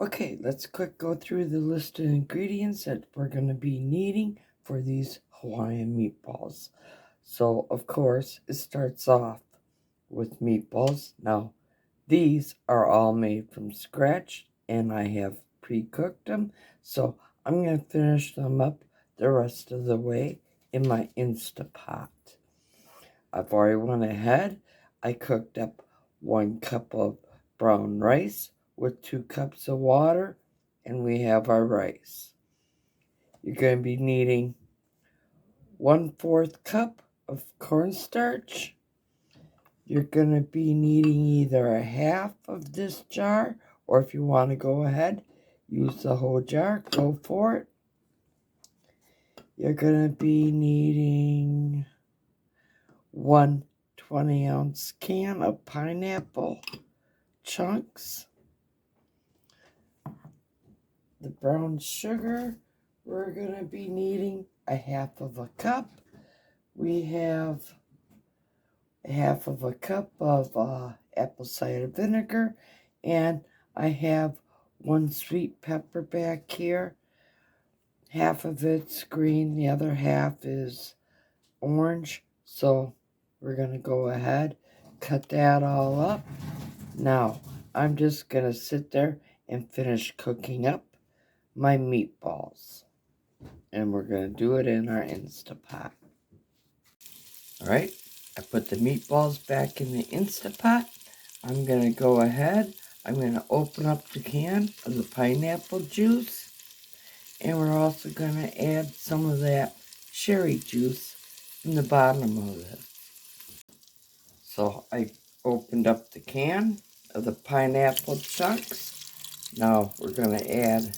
Okay, let's quick go through the list of ingredients that we're going to be needing for these Hawaiian meatballs. So, of course, it starts off with meatballs. Now, these are all made from scratch, and I have pre-cooked them. So, I'm going to finish them up the rest of the way in my Instapot. I've already went ahead. I cooked up 1 cup of brown rice with 2 cups of water, and we have our rice. You're going to be needing 1/4 cup of cornstarch. You're going to be needing either a half of this jar, or if you want to go ahead, use the whole jar, go for it. You're going to be needing 1 20-ounce can of pineapple chunks. The brown sugar, we're going to be needing a half of a cup. We have a half of a cup of apple cider vinegar, and I have 1 sweet pepper back here. Half of it's green, the other half is orange, so we're going to go ahead, cut that all up. Now, I'm just going to sit there and finish cooking up my meatballs. And we're going to do it in our Instapot. Alright, I put the meatballs back in the Instapot. I'm going to go ahead. I'm going to open up the can of the pineapple juice. And we're also going to add some of that cherry juice in the bottom of it. So I opened up the can of the pineapple chunks. Now we're going to add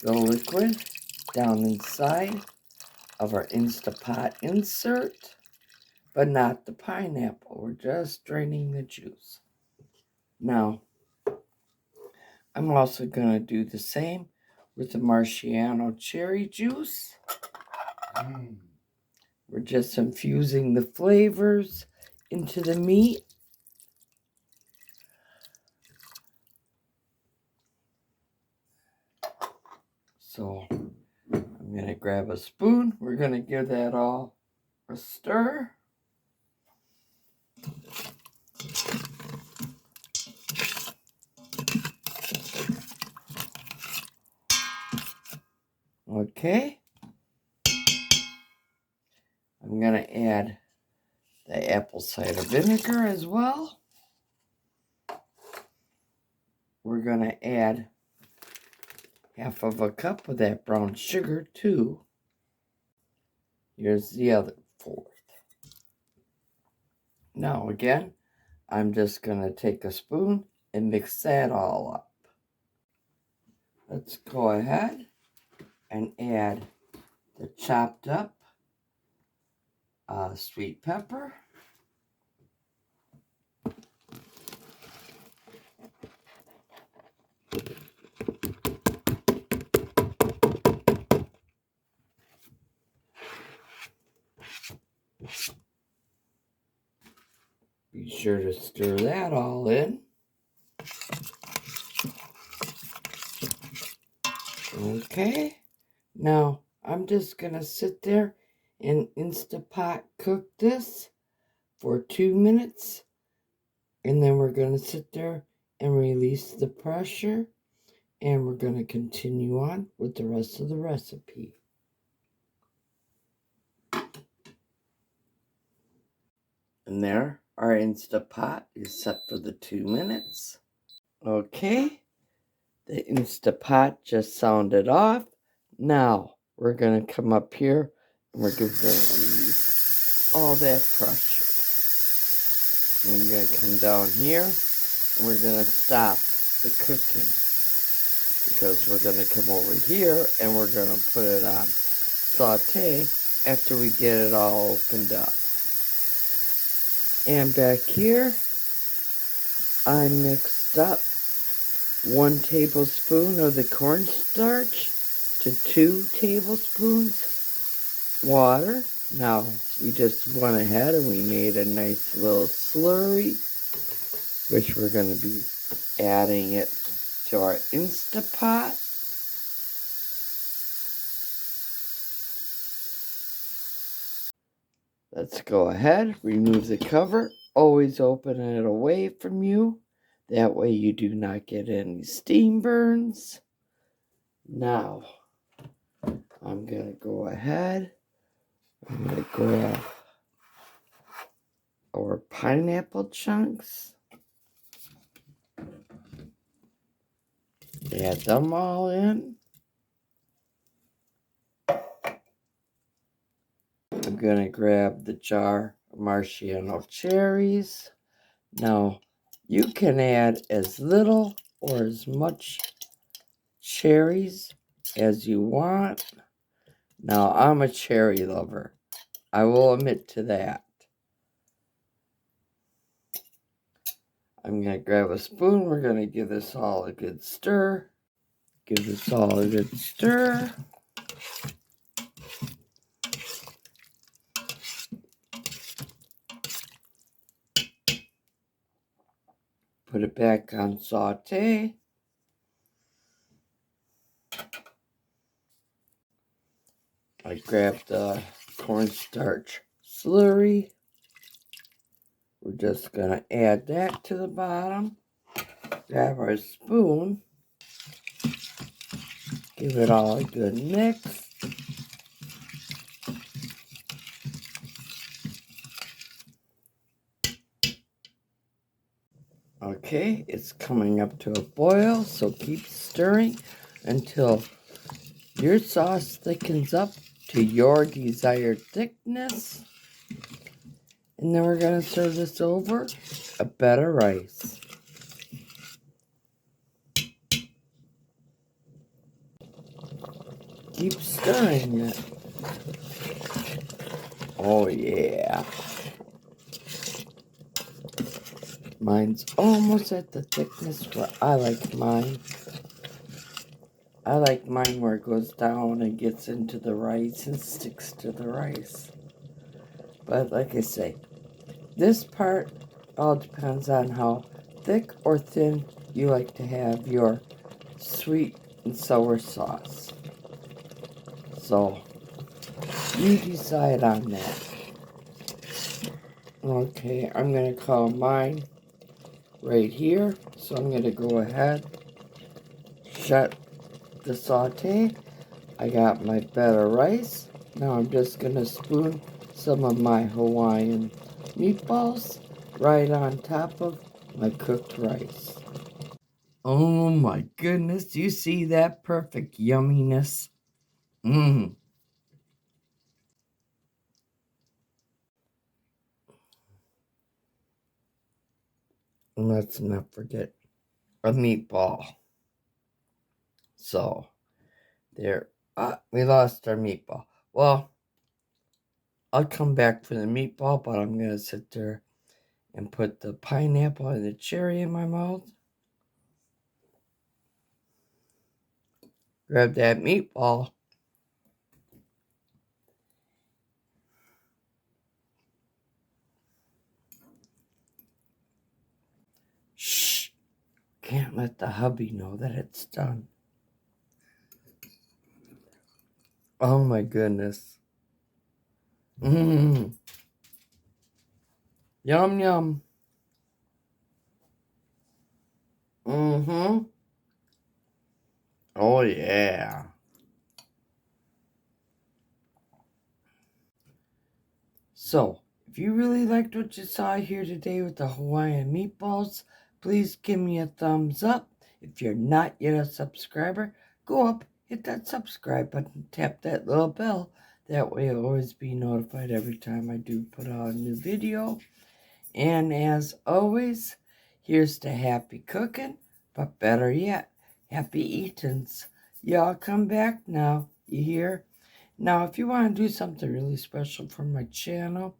the liquid down inside of our Instapot insert, but not the pineapple. We're just draining the juice. Now, I'm also going to do the same with the Marciano cherry juice. We're just infusing the flavors into the meat. So I'm going to grab a spoon. We're going to give that all a stir. Okay. I'm going to add the apple cider vinegar as well. We're going to add half of a cup of that brown sugar too. Here's the other 1/4. Now again, I'm just going to take a spoon and mix that all up. Let's go ahead and add the chopped up sweet pepper. Be sure to stir that all in. Okay, now I'm just going to sit there and Instapot cook this for 2 minutes. And then we're going to sit there and release the pressure. And we're going to continue on with the rest of the recipe. And there, our Instapot is set for the 2 minutes. Okay, the Instapot just sounded off. Now, we're going to come up here and we're going to release all that pressure. And we're going to come down here and we're going to stop the cooking, because we're going to come over here and we're going to put it on saute after we get it all opened up. And back here, I mixed up 1 tablespoon of the cornstarch to 2 tablespoons water. Now, we just went ahead and we made a nice little slurry, which we're going to be adding it to our Instapot. Let's go ahead, remove the cover. Always open it away from you. That way you do not get any steam burns. Now, I'm going to go ahead. I'm going to grab our pineapple chunks. Add them all in. I'm going to grab the jar of maraschino cherries. Now, you can add as little or as much cherries as you want. Now, I'm a cherry lover. I will admit to that. I'm going to grab a spoon. We're going to give this all a good stir. Give this all a good stir. Put it back on saute. I grabbed the cornstarch slurry. We're just going to add that to the bottom. Grab our spoon. Give it all a good mix. Okay, it's coming up to a boil, so keep stirring until your sauce thickens up to your desired thickness. And then we're going to serve this over a bed of rice. Keep stirring it. Oh yeah. Mine's almost at the thickness where I like mine. I like mine where it goes down and gets into the rice and sticks to the rice. But like I say, this part all depends on how thick or thin you like to have your sweet and sour sauce. So, you decide on that. Okay, I'm going to call mine right here. So I'm going to go ahead, shut the saute. I got my bed of rice. Now I'm just going to spoon some of my Hawaiian meatballs right on top of my cooked rice. Oh my goodness, do you see that perfect yumminess? Mmm. And let's not forget a meatball. So, there, we lost our meatball. Well, I'll come back for the meatball, but I'm going to sit there and put the pineapple and the cherry in my mouth. Grab that meatball. Shh. Can't let the hubby know that it's done. Oh my goodness. Mmm. Yum yum. Mm-hmm. Oh yeah. So, if you really liked what you saw here today with the Hawaiian meatballs, please give me a thumbs up. If you're not yet a subscriber, go up, hit that subscribe button, tap that little bell. That way you'll always be notified every time I do put out a new video. And as always, here's to happy cooking, but better yet, happy eatings. Y'all come back now, you hear? Now, if you want to do something really special for my channel,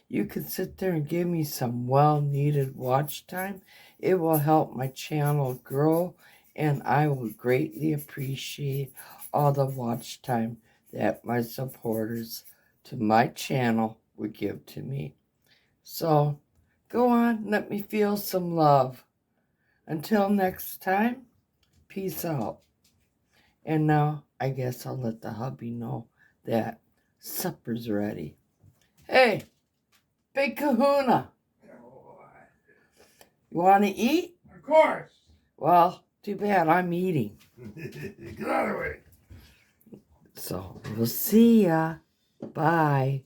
you can sit there and give me some well-needed watch time. It will help my channel grow, and I will greatly appreciate all the watch time that my supporters to my channel would give to me. So, go on, let me feel some love. Until next time, Peace out. And now, I guess I'll let the hubby know that supper's ready. Hey, Big Kahuna. You want to eat? Of course. Well, too bad I'm eating. Get out of the way. So, we'll see ya. Bye.